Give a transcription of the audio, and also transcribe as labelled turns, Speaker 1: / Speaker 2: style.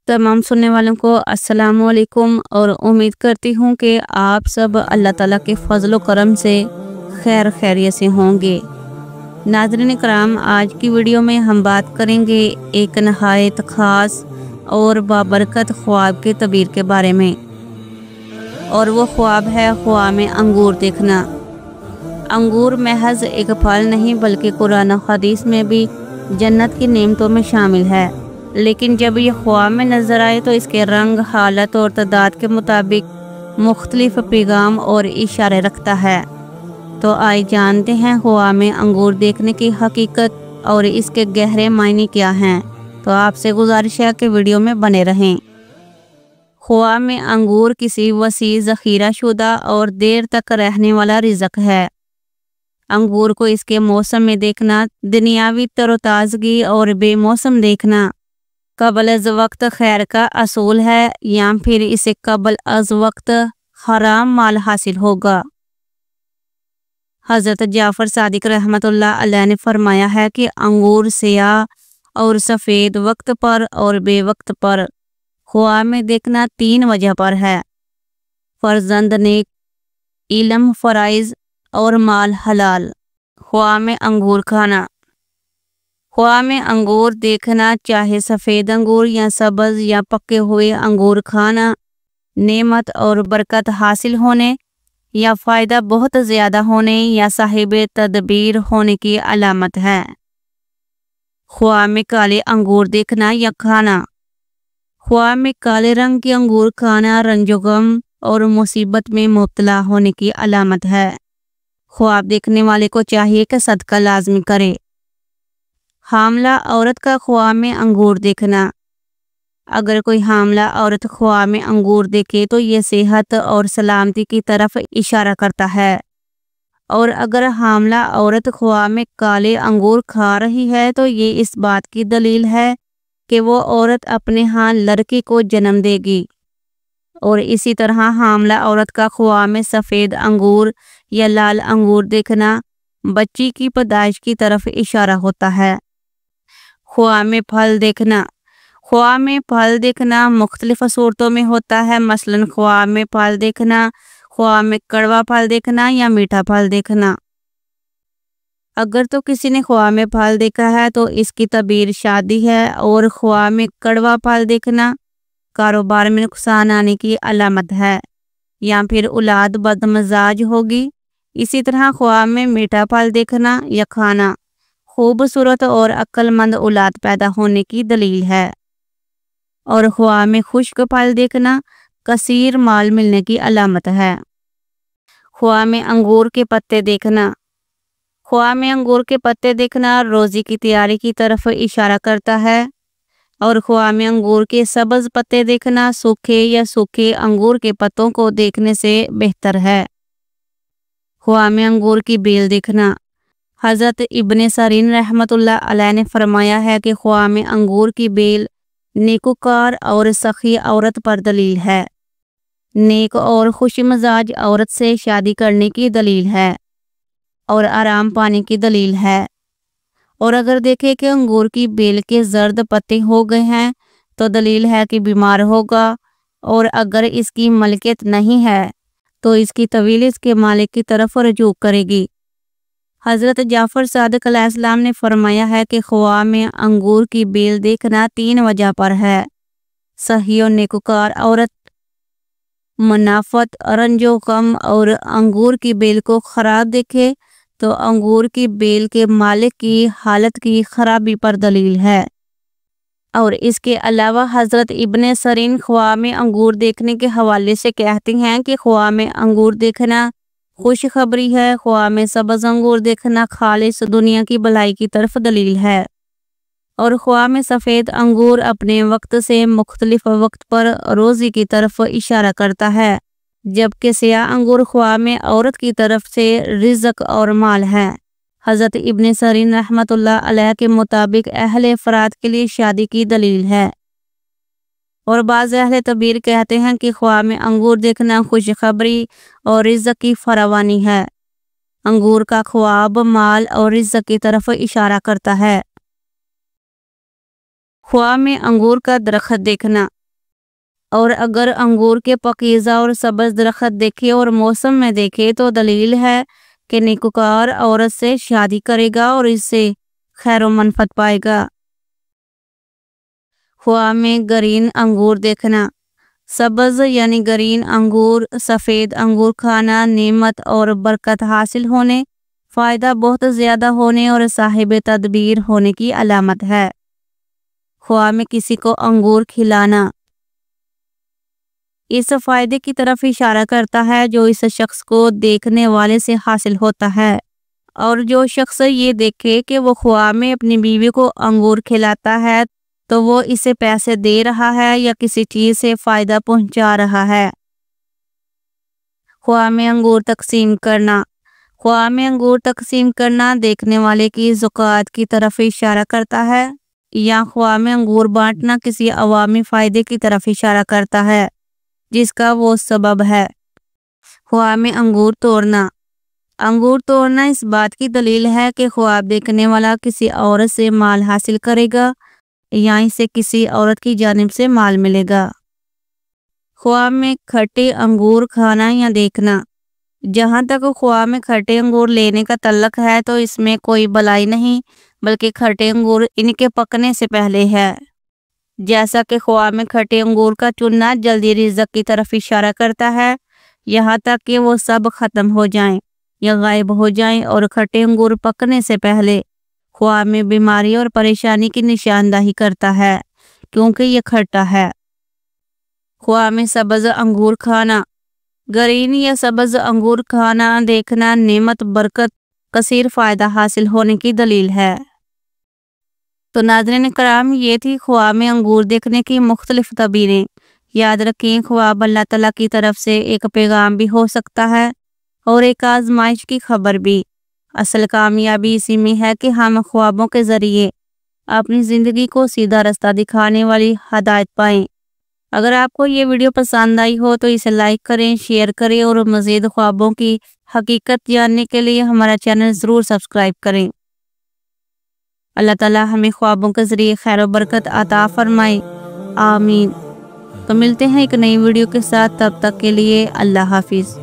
Speaker 1: तमाम सुनने वालों को अस्सलाम वालेकुम और उम्मीद करती हूँ कि आप सब अल्लाह ताला के फजल करम से खैर खैरियत से होंगे। नाज़रीन कराम, आज की वीडियो में हम बात करेंगे एक नहायत ख़ास और बाबरकत ख्वाब के तबीर के बारे में, और वो ख्वाब है ख्वाब में अंगूर देखना। अंगूर महज एक फल नहीं बल्कि कुरान और हदीस में भी जन्नत की नेमतों में शामिल है, लेकिन जब ये ख्वाब में नज़र आए तो इसके रंग, हालत और तादाद के मुताबिक मुख्तलिफ पैगाम और इशारे रखता है। तो आइए जानते हैं ख्वाब में अंगूर देखने की हकीकत और इसके गहरे मायने क्या हैं। तो आपसे गुजारिश है कि वीडियो में बने रहें। ख्वाब में अंगूर किसी वसी, ज़ख़ीरा शुदा और देर तक रहने वाला रिज़्क़ है। अंगूर को इसके मौसम में देखना दुनियावी तरोताज़गी और बेमौसम देखना कबल अज़ वक्त खैर का असूल है, या फिर इसे कबल अज़ वक्त हराम माल हासिल होगा। हज़रत जाफ़र सादिक रहमतुल्लाह अलैह ने फरमाया है कि अंगूर सियाह और सफ़ेद वक्त पर और बेवक्त पर ख्वाब में देखना 3 वजह पर है: फर्जंद नेक, इल्म फ़राइज़ और माल हलाल। ख्वाब में अंगूर खाना। ख्वाब में अंगूर देखना, चाहे सफ़ेद अंगूर या सब्ज़ या पके हुए अंगूर खाना, नेमत और बरकत हासिल होने या फ़ायदा बहुत ज़्यादा होने या साहिब तदबीर होने की अलामत है। ख्वाब में काले अंगूर देखना या खाना। ख्वाब में काले रंग के अंगूर खाना रंजो गम और मुसीबत में मुब्तला होने की अलामत है। ख्वाब देखने वाले को चाहिए कि सदका लाजमी करे। हामला औरत का ख्वाब में अंगूर देखना। अगर कोई हामला औरत ख्वाब में अंगूर देखे तो ये सेहत और सलामती की तरफ इशारा करता है, और अगर हामला औरत ख्वाब में काले अंगूर खा रही है तो ये इस बात की दलील है कि वो औरत अपने यहाँ लड़के को जन्म देगी। और इसी तरह हामला औरत का ख्वाब में सफ़ेद अंगूर या लाल अंगूर देखना बच्ची की पैदाइश की तरफ इशारा होता है। ख्वाब में फल देखना। ख्वाब में फल देखना मुख्तलिफ सूरतों में होता है। मसलन ख्वाब में फल देखना, ख्वाब में कड़वा फल देखना या मीठा फल देखना। अगर तो किसी ने ख्वाब में फल देखा है तो इसकी तबीर शादी है, और ख्वाब में कड़वा फल देखना कारोबार में नुकसान आने की अलामत है, या फिर औलाद बदमजाज होगी। इसी तरह ख्वाब में मीठा फल देखना या खाना खूबसूरत और अक्लमंद औलाद पैदा होने की दलील है, और ख्वाब में खुश्क फल देखना कसीर माल मिलने की अलामत है। ख्वाब में अंगूर के पत्ते देखना। ख्वाब में अंगूर के पत्ते देखना रोज़ी की तैयारी की तरफ इशारा करता है, और ख्वाब में अंगूर के सब्ज़ पत्ते देखना सूखे या सूखे अंगूर के पत्तों को देखने से बेहतर है। ख्वाब में अंगूर की बेल देखना। हज़रत इब्ने सरीन रहमतुल्लाह अलैह ने फरमाया है कि ख्वाब में अंगूर की बेल नेकोकार और सखी औरत पर दलील है, नेक और खुश मिजाज औरत से शादी करने की दलील है और आराम पाने की दलील है। और अगर देखें कि अंगूर की बेल के जर्द पत्ते हो गए हैं तो दलील है कि बीमार होगा, और अगर इसकी मलकियत नहीं है तो इसकी तवील इसके मालिक की तरफ रजू करेगी। हज़रत जाफ़र सादिक अलैहिस्सलाम ने फरमाया है कि ख्वाब में अंगूर की बेल देखना 3 वजह पर है: सही और नेकुकार औरत, मुनाफत, रंजो गम। और अंगूर की बेल को ख़राब देखे तो अंगूर की बेल के मालिक की हालत की खराबी पर दलील है। और इसके अलावा हज़रत इब्ने सरीन ख्वाब में अंगूर देखने के हवाले से कहती हैं कि ख्वाब में अंगूर देखना खुशखबरी है। ख्वाब में सब्ज़ अंगूर देखना खालिस दुनिया की भलाई की तरफ दलील है, और ख्वाब में सफ़ेद अंगूर अपने वक्त से मुख्तलिफ वक्त पर रोज़ी की तरफ इशारा करता है, जबकि सियाह अंगूर ख्वाब में औरत की तरफ से रिज़्क़ और माल है। हज़रत इब्ने सरीन रहमतुल्लाह अलैह के मुताबिक अहले फ़राद के लिए शादी की दलील है, और बाज़ अहले तबीर कहते हैं कि ख्वाब में अंगूर देखना खुशखबरी और रिज़्क़ की फरावानी है। अंगूर का ख्वाब माल और रिज़्क़ की तरफ इशारा करता है। ख्वाब में अंगूर का दरख्त देखना। اور اگر انگور کے پاکیزہ اور سبز درخت دیکھے اور موسم میں دیکھے تو دلیل ہے کہ نیکوکار عورت سے شادی کرے گا اور اس سے خیر و منفعت پائے گا۔ خواہ میں گرین انگور دیکھنا، سبز یعنی گرین انگور، سفید انگور کھانا نعمت اور برکت حاصل ہونے، فائدہ بہت زیادہ ہونے اور صاحب تدبیر ہونے کی علامت ہے۔ خواہ میں کسی کو انگور کھلانا اس فائدے کی طرف اشارہ کرتا ہے جو اس شخص کو دیکھنے والے سے حاصل ہوتا ہے، اور جو شخص یہ دیکھے کہ وہ خواہ میں اپنی بیوی کو انگور کھلاتا ہے تو وہ اسے پیسے دے رہا ہے یا کسی چیز سے فائدہ پہنچا رہا ہے۔ خواہ میں انگور تقسیم کرنا، خواہ میں انگور تقسیم کرنا دیکھنے والے کی زکوٰۃ کی طرف اشارہ کرتا ہے، یا خواہ میں انگور بانٹنا کسی عوامی فائدے کی طرف اشارہ کرتا ہے جس کا وہ سبب ہے۔ خواہ میں انگور توڑنا، انگور توڑنا اس بات کی دلیل ہے کہ خواب دیکھنے والا کسی عورت سے مال حاصل کرے گا یا اسے کسی عورت کی جانب سے مال ملے گا۔ خواب میں کھٹے انگور کھانا یا دیکھنا، جہاں تک خواب میں کھٹے انگور لینے کا تعلق ہے تو اس میں کوئی بلائی نہیں، بلکہ کھٹے انگور ان کے پکنے سے پہلے ہے، جیسا کہ خواب میں کھٹے انگور کا چننا جلدی رزق کی طرف اشارہ کرتا ہے، یہاں تک کہ وہ سب ختم ہو جائیں یا غائب ہو جائیں، اور کھٹے انگور پکنے سے پہلے خواب میں بیماری اور پریشانی کی نشاندہی کرتا ہے کیونکہ یہ کھٹا ہے۔ خواب میں سبز انگور کھانا، گرین یا سبز انگور کھانا دیکھنا نعمت برکت کثیر فائدہ حاصل ہونے کی دلیل ہے۔ تو ناظرین کرام، یہ تھی خواب میں انگور دیکھنے کی مختلف تعبیریں۔ یاد رکھیں، خواب اللہ تعالیٰ کی طرف سے ایک پیغام بھی ہو سکتا ہے اور ایک آزمائش کی خبر بھی۔ اصل کامیابی اسی میں ہے کہ ہم خوابوں کے ذریعے اپنی زندگی کو سیدھا رستہ دکھانے والی ہدایت پائیں۔ اگر آپ کو یہ ویڈیو پسند آئی ہو تو اسے لائک کریں، شیئر کریں اور مزید خوابوں کی حقیقت جاننے کے لیے ہمارا چینل ضرور سبسکرائب کریں۔ اللہ تعالیٰ ہمیں خوابوں کے ذریعے خیر و برکت عطا فرمائے، آمین۔ تو ملتے ہیں ایک نئی ویڈیو کے ساتھ، تب تک کے لیے اللہ حافظ۔